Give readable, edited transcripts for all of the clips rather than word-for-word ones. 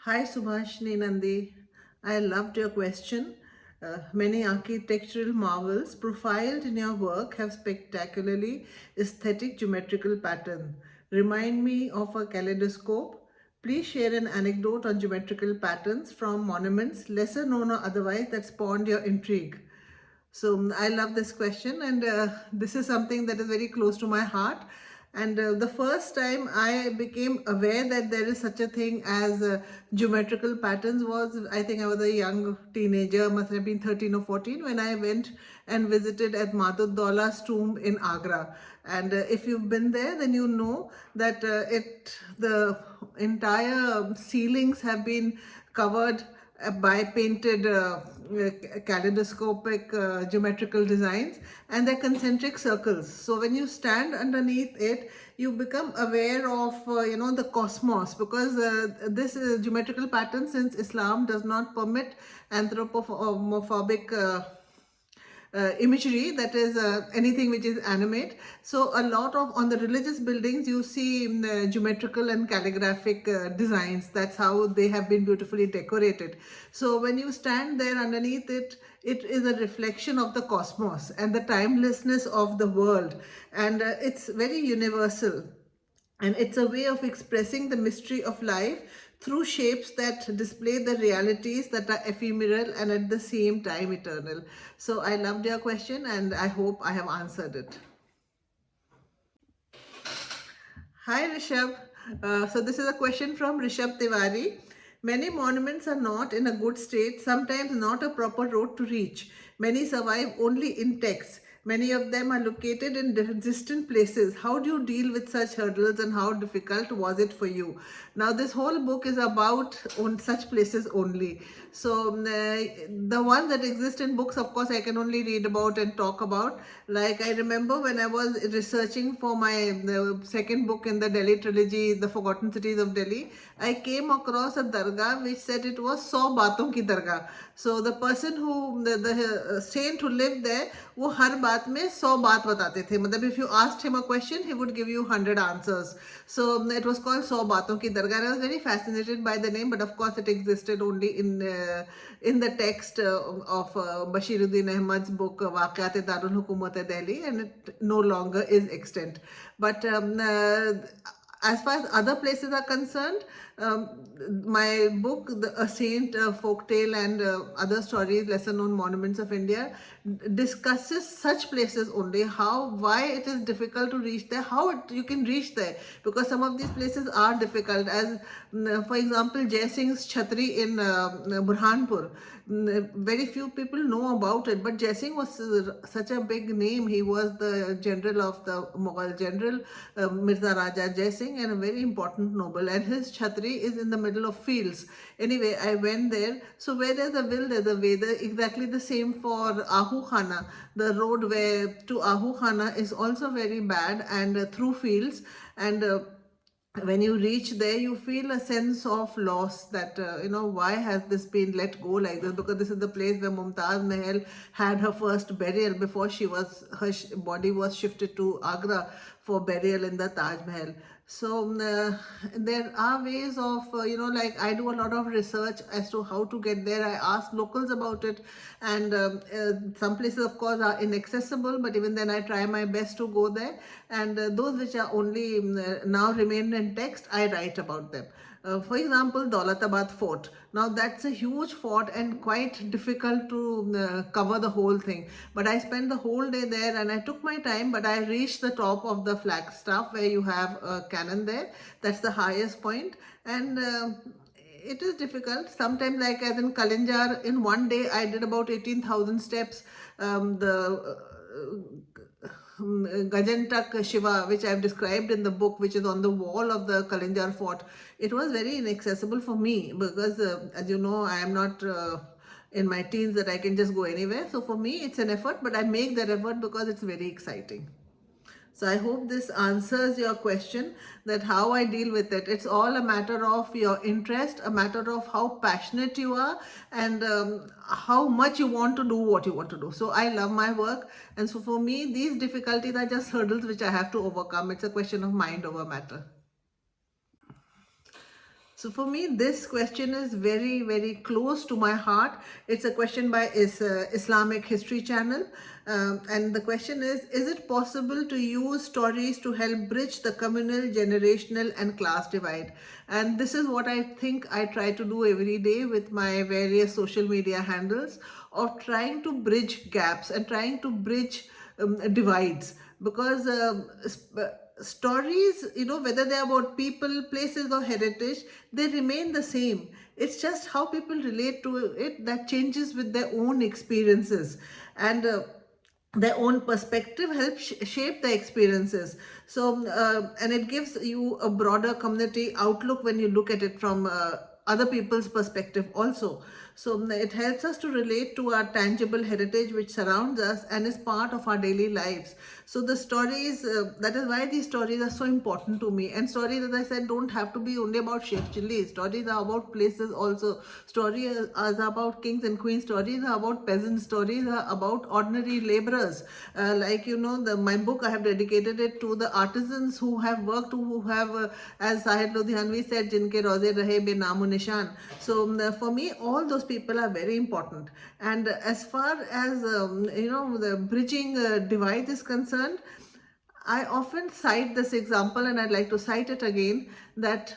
Hi Subhashini Nandi. I loved your question. Many architectural marvels profiled in your work have spectacularly aesthetic geometrical pattern. Remind me of a kaleidoscope. Please share an anecdote on geometrical patterns from monuments, lesser known or otherwise, that spawned your intrigue. So I love this question, and this is something that is very close to my heart. And the first time I became aware that there is such a thing as geometrical patterns was, I think I was a young teenager, must have been 13 or 14, when I went and visited at Madhuddaulla's tomb in Agra. And if you've been there, then you know that the entire ceilings have been covered by painted kaleidoscopic geometrical designs, and they're concentric circles. So when you stand underneath it, you become aware of the cosmos, because this geometrical pattern, since Islam does not permit anthropomorphic imagery, that is anything which is animate. So a lot of, on the religious buildings, you see geometrical and calligraphic designs. That's how they have been beautifully decorated. So when you stand there underneath it, it is a reflection of the cosmos and the timelessness of the world, and it's very universal, and it's a way of expressing the mystery of life through shapes that display the realities that are ephemeral and at the same time eternal. So I loved your question, and I hope I have answered it. Hi Rishabh. So this is a question from Rishabh Tiwari. Many monuments are not in a good state, sometimes not a proper road to reach. Many survive only in text. Many of them are located in distant places. How do you deal with such hurdles, and how difficult was it for you? Now, this whole book is about on such places only. So, the ones that exist in books, of course, I can only read about and talk about. Like, I remember when I was researching for my second book in the Delhi trilogy, The Forgotten Cities of Delhi, I came across a dargah which said it was 100 baaton ki dargah. So the person who, the saint who lived there, वो हर बात में 100 बात बताते थे. मतलब if you asked him a question, he would give you 100 answers. So it was called 100 बातों की दरगाह. And I was very fascinated by the name, but of course it existed only in the text of Bashiruddin Ahmad's book Waqiyat-e Darul Hukumat Delhi, and it no longer is extant. But as far as other places are concerned, my book, A Saint, Folktale, and Other Stories, Lesser Known Monuments of India, discusses such places only, why it is difficult to reach there, how you can reach there, because some of these places are difficult. As for example, Jai Singh's Chhatri in Burhanpur. Very few people know about it, but Jai Singh was such a big name. He was the general of the Mughal general, Mirza Raja Jai Singh, and a very important noble. And his Chhatri is in the middle of fields. Anyway, I went there. So where there's a will, there's a way. Exactly the same for Ahu Khana. The road where to Ahu Khana is also very bad, and through fields, and when you reach there, you feel a sense of loss, that why has this been let go like this, because this is the place where Mumtaz Mahal had her first burial before her body was shifted to Agra for burial in the Taj Mahal. So there are ways of like, I do a lot of research as to how to get there. I ask locals about it, and some places of course are inaccessible, but even then I try my best to go there. And those which are only now remain in text, I write about them. For example, Daulatabad Fort. Now that's a huge fort and quite difficult to cover the whole thing. But I spent the whole day there, and I took my time, but I reached the top of the Flagstaff where you have a cannon there. That's the highest point. And it is difficult. Sometimes, like as in Kalinjar, in one day I did about 18,000 steps. The Gajantak Shiva, which I've described in the book, which is on the wall of the Kalinjar fort, it was very inaccessible for me, because, as you know, I am not in my teens that I can just go anywhere. So for me, it's an effort, but I make that effort because it's very exciting. So I hope this answers your question, that how I deal with it. It's all a matter of your interest, a matter of how passionate you are, and how much you want to do what you want to do. So I love my work, and so for me, these difficulties are just hurdles which I have to overcome. It's a question of mind over matter. So for me, this question is very, very close to my heart. It's a question by Islamic History Channel. And the question is it possible to use stories to help bridge the communal, generational, and class divide? And this is what I think I try to do every day with my various social media handles, of trying to bridge gaps and trying to bridge divides, because stories, whether they're about people, places, or heritage, they remain the same. It's just how people relate to it that changes with their own experiences, and their own perspective helps shape the experiences. So and it gives you a broader community outlook when you look at it from other people's perspective also. So it helps us to relate to our tangible heritage which surrounds us and is part of our daily lives. So the stories, that is why these stories are so important to me. And stories, as I said, don't have to be only about Sheikh Chilli. Stories are about places also. Stories are about kings and queens. Stories are about peasants. Stories are about ordinary laborers. My book, I have dedicated it to the artisans who have worked, who have, as Sahid Ludhianvi said, Jinke roze rahe be namu nishan. So for me, all those people are very important. And as far as the bridging divide is concerned, I often cite this example, and I'd like to cite it again, that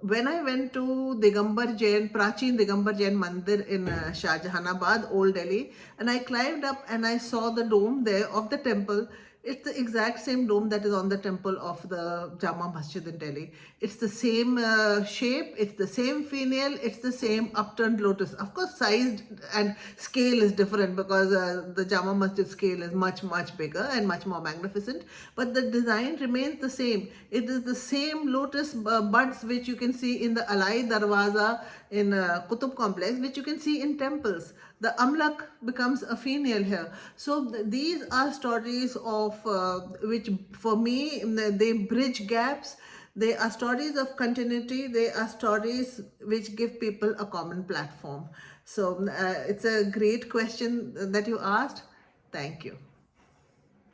when I went to Prachin Digambar Jain Mandir in Shahjahanabad, Old Delhi, and I climbed up and I saw the dome there of the temple. It's the exact same dome that is on the temple of the Jama Masjid in Delhi. It's the same shape, it's the same finial, it's the same upturned lotus. Of course, size and scale is different, because the Jama Masjid scale is much, much bigger and much more magnificent. But the design remains the same. It is the same lotus buds which you can see in the Alai Darwaza in Qutub complex, which you can see in temples. The amlak becomes a finial here. So these are stories of which for me they bridge gaps. They are stories of continuity. They are stories which give people a common platform. So it's a great question that you asked. Thank you.